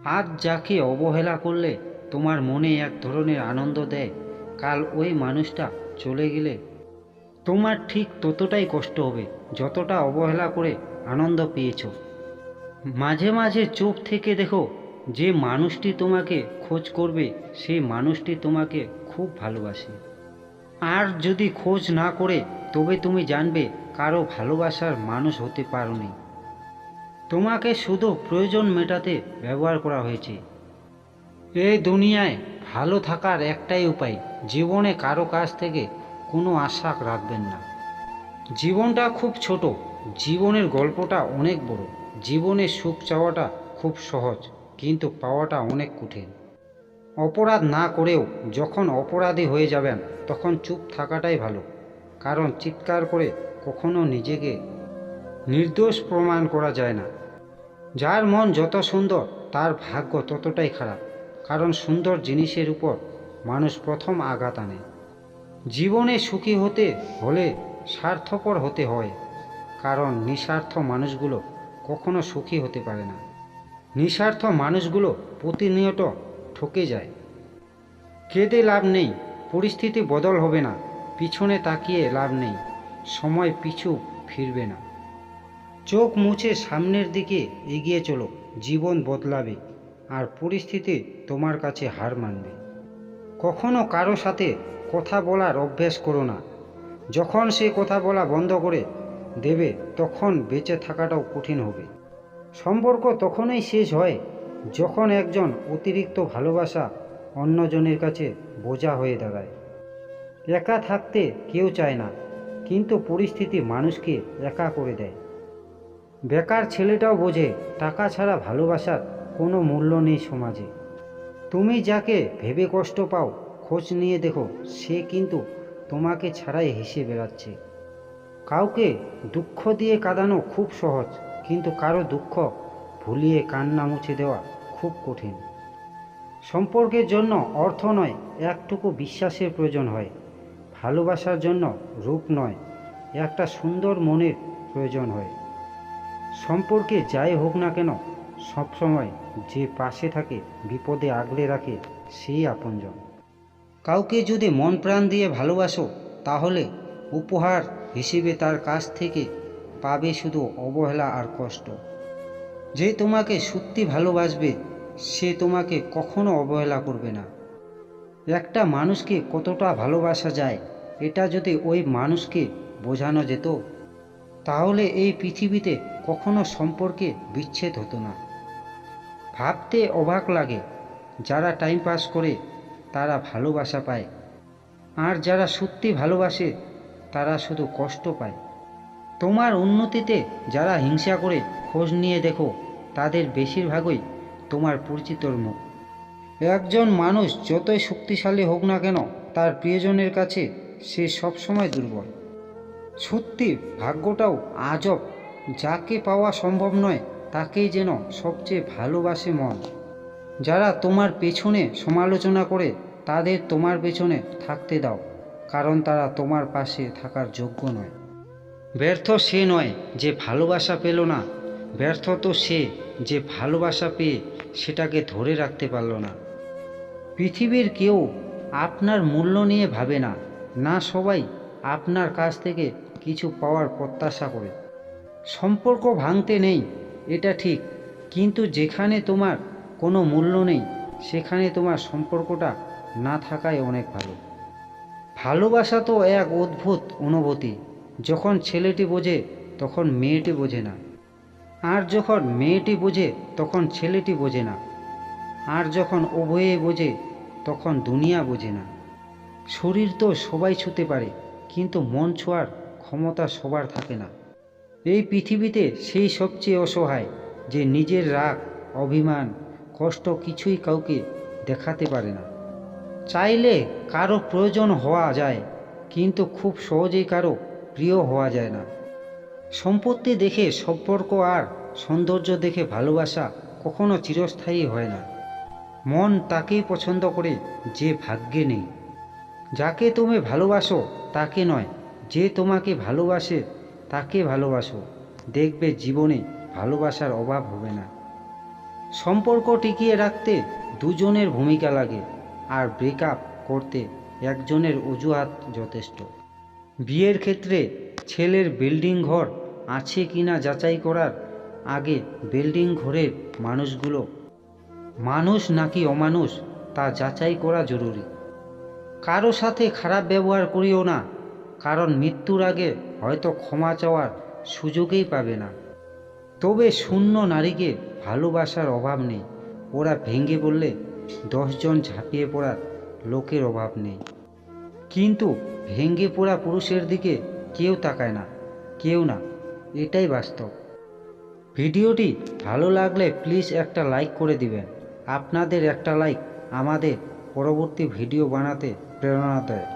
আজ যাকে অবহেলা করলে তোমার মনে এক ধরনের আনন্দ দেয়, কাল ওই মানুষটা চলে গেলে তোমার ঠিক ততটাই কষ্ট হবে যতটা অবহেলা করে আনন্দ পেয়েছো। মাঝে মাঝে চুপ থেকে দেখো, যে মানুষটি তোমাকে খোঁজ করবে সেই মানুষটি তোমাকে খুব ভালোবাসে। আর যদি খোঁজ না করে, তবে তুমি জানবে কারো ভালোবাসার মানুষ হতে পারোনি। তোমাকে শুধু প্রয়োজন মেটাতে ব্যবহার করা হয়েছে। এই দুনিয়ায় ভালো থাকার একটাই উপায়, জীবনে কারো কাছ থেকে কোনো আশা রাখবেন না। জীবনটা খুব ছোট, জীবনের গল্পটা অনেক বড়। জীবনে সুখ চাওয়াটা খুব সহজ, কিন্তু পাওয়াটা অনেক কঠিন। অপরাধ না করেও যখন অপরাধী হয়ে যাবেন, তখন চুপ থাকাটাই ভালো। কারণ চিৎকার করে কখনো নিজেকে নির্দোষ প্রমাণ করা যায় না। যার মন যত সুন্দর, তার ভাগ্য ততটাই খারাপ। কারণ সুন্দর জিনিসের উপর মানুষ প্রথম আঘাত আনে। জীবনে সুখী হতে হলে স্বার্থপর হতে হয়, কারণ নিঃস্বার্থ মানুষগুলো কখনো সুখী হতে পারে না। নিঃস্বার্থ মানুষগুলো প্রতিনিয়ত ঠকে যায়। কেঁদে লাভ নেই, পরিস্থিতি বদল হবে না। পিছনে তাকিয়ে লাভ নেই, সময় পিছু ফিরবে না। চোখ মুছে সামনের দিকে এগিয়ে চলো, জীবন বদলাবে আর পরিস্থিতি তোমার কাছে হার মানবে। কখনো কারো সাথে কথা বলার অভ্যেস করো না। যখন সে কথা বলা বন্ধ করে দেবে, তখন বেঁচে থাকাটাও কঠিন হবে। সম্পর্ক তখনই শেষ হয় যখন একজন অতিরিক্ত ভালোবাসা অন্যজনের কাছে বোঝা হয়ে দাঁড়ায়। একা থাকতে কেউ চায় না, কিন্তু পরিস্থিতি মানুষকে একা করে দেয়। বেকার ছেলেটাও বোঝে টাকা ছাড়া ভালোবাসার কোনো মূল্য নেই সমাজে। তুমি যাকে ভেবে কষ্ট পাও, খোঁজ নিয়ে দেখো, সে কিন্তু তোমাকে ছাড়াই হেসে বেড়াচ্ছে। কাউকে দুঃখ দিয়ে কাঁদানো খুব সহজ, কিন্তু কারো দুঃখ ভুলিয়ে কান্না মুছে দেওয়া খুব কঠিন। সম্পর্কের জন্য অর্থ নয়, একটুকু বিশ্বাসের প্রয়োজন হয়। ভালোবাসার জন্য রূপ নয়, একটা সুন্দর মনের প্রয়োজন হয়। সম্পর্কে যাই হোক না কেন, সবসময় যে পাশে থাকে, বিপদে আগলে রাখে, সেই আপনজন। কাউকে যদি মন প্রাণ দিয়ে ভালোবাসো, তাহলে উপহার হিসেবে তার কাছ থেকে পাবে শুধু অবহেলা আর কষ্ট। যে তোমাকে সত্যি ভালোবাসবে, সে তোমাকে কখনো অবহেলা করবে না। একটা মানুষকে কতটা ভালোবাসা যায়, এটা যদি ওই মানুষকে বোঝানো যেত, তাহলে এই পৃথিবীতে কখনো সম্পর্কে বিচ্ছেদ হতো না। ভাবতে অবাক লাগে, যারা টাইম পাস করে তারা ভালোবাসা পায়, আর যারা সত্যি ভালোবাসে তারা শুধু কষ্ট পায়। তোমার উন্নতিতে যারা হিংসা করে, খোঁজ নিয়ে দেখো, তাদের বেশিরভাগই তোমার পরিচিতর মুখ। একজন মানুষ যতই শক্তিশালী হোক না কেন, তার প্রিয়জনের কাছে সে সবসময় দুর্বল। সত্যি ভাগ্যটাও আজব, যাকে পাওয়া সম্ভব নয় তাকেই যেন সবচেয়ে ভালোবাসে মন। যারা তোমার পেছনে সমালোচনা করে, তাদের তোমার পেছনে থাকতে দাও, কারণ তারা তোমার পাশে থাকার যোগ্য নয়। ব্যর্থ সে নয় যে ভালোবাসা পেল না, ব্যর্থ তো সে যে ভালোবাসা পেয়ে সেটাকে ধরে রাখতে পারল না। পৃথিবীর কেউ আপনার মূল্য নিয়ে ভাবে না, না সবাই আপনার কাছ থেকে কিছু পাওয়ার প্রত্যাশা করে। সম্পর্ক ভাঙতে নেই, এটা ঠিক, কিন্তু যেখানে তোমার কোনো মূল্য নেই, সেখানে তোমার সম্পর্কটা না থাকাই অনেক ভালো। ভালোবাসা তো এক অদ্ভুত অনুভূতি। যখন ছেলেটি বোঝে, তখন মেয়েটি বোঝে না। আর যখন মেয়েটি বোঝে, তখন ছেলেটি বোঝে না। আর যখন উভয়ে বোঝে, তখন দুনিয়া বোঝে না। শরীর তো সবাই ছুঁতে পারে, কিন্তু মন ছোঁয়ার ক্ষমতা সবার থাকে না। এই পৃথিবীতে সেই সবচেয়ে অসহায়, যে নিজের রাগ, অভিমান, কষ্ট কিছুই কাউকে দেখাতে পারে না। চাইলে কারো প্রয়োজন হওয়া যায়, কিন্তু খুব সহজেই কারো প্রিয় হওয়া যায় না। সম্পত্তি দেখে সম্পর্ক আর সৌন্দর্য দেখে ভালোবাসা কখনো চিরস্থায়ী হয় না। মন তাকেই পছন্দ করে যে ভাগ্যে নেই। যাকে তুমি ভালোবাসো তাকে নয়, যে তোমাকে ভালোবাসে তাকে ভালোবাসো। দেখবে জীবনে ভালোবাসার অভাব হবে না। সম্পর্ক টিকিয়ে রাখতে দুজনের ভূমিকা লাগে, আর ব্রেকআপ করতে একজনের অজুহাত যথেষ্ট। বিয়ের ক্ষেত্রে ছেলের বিল্ডিং ঘর আছে কিনা যাচাই করার আগে বিল্ডিং ঘরের মানুষগুলো মানুষ নাকি অমানুষ তা যাচাই করা জরুরি। কারো সাথে খারাপ ব্যবহার করিও না, কারণ মৃত্যুর আগে হয়তো ক্ষমা চাওয়ার সুযোগই পাবে না। তবে শূন্য নারীকে ভালোবাসার অভাব নেই, ওরা ভেঙে পড়লে 10 জন ঝাঁপিয়ে পড়ার লোকের অভাব নেই। কিন্তু ভেঙে পড়া পুরুষের দিকে কেউ তাকায় না, কেউ না, এটাই বাস্তব। ভিডিওটি ভালো লাগলে প্লিজ একটা লাইক করে দিবেন। আপনাদের একটা লাইক আমাদের পরবর্তী ভিডিও বানাতে প্রেরণা দেয়।